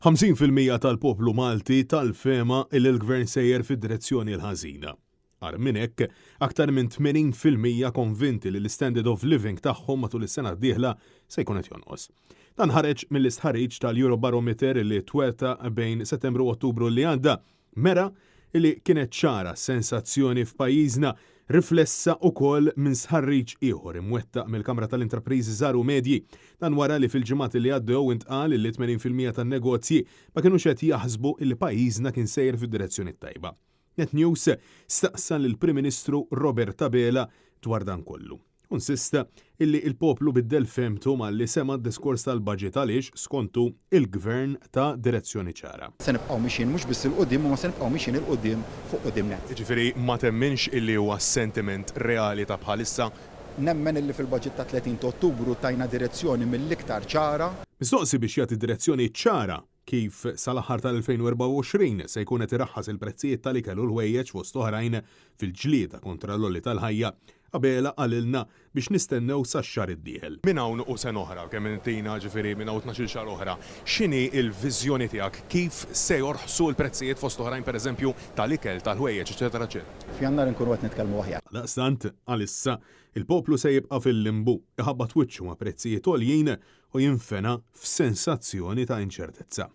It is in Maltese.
50% tal-poplu Malti tal-fema il l-gvern sejjer fid-direzzjoni l-ħażina. Ar minn hekk, aktar minn 80% konvinti li l-standard of living tagħhom matul is-sena d-dieħla se jkun qed jonqos. Dan ħareġ mill-istħarriġ tal-Eurobarometer li tweta bejn Settembru u Ottubru li għadda mera li kienet ċara sensazzjoni f'pajjiżna riflessa wkoll minn sħarriġ ieħor imwettaq mill-Kamra tal-Intrapriżi Żgħar u Medji dan wara li fil-ġimgħat li għaddew intqal li 80% tan-negozji ma kinux qed jaħsbu li pajjiżna kien sejjer fid-direzzjoni tajba. Net News staqsa lill-Prim Ministru Robert Abela dwar dan kollu. Insista illi il-poplu biddel femtu malli sema d-diskors tal-budget għaliex skontu il-gvern ta' direzzjoni ċara. Se nibqgħu mixin mhux biss il-qudiem ma se nibqgħu mixin il-qudiem fuq qudiemna. Ġifieri ma temminx illi huwa sentiment reali ta' bħalissa. Nemmen illi fil-budget ta' 30 Ottubru tajna direzzjoni mill-iktar ċara. Mistoqsi biex jagħti direzzjoni ċara kif sal-aħħar tal-2024 se jkun qed iraħħas il-prezzijiet tal-ikel u l-ħwejjeġ fost oħrajn fil-ġlieda kontra l-olli tal-ħajja. Abela għalilna biex nistennew sax-xahar id-dieħel. Minn hawn u sen oħra, kemm intina ġifieri minn hawn 12 xahar oħra, x'inhi l-viżjoni tiegħek kif se jorħsu l-prezzijiet fost oħrajn pereżempju tal-ikel, tal-ħwejjeġ, eċetera eċetera. F'Jannar inkunu qed nitkellmu aħjar. Daqstant għalissa il-poplu se jibqa' fil-limbu iħabbat wiċċu ma' prezzijiet għoljin u jinfena f'sensazzjoni ta' inċertezza.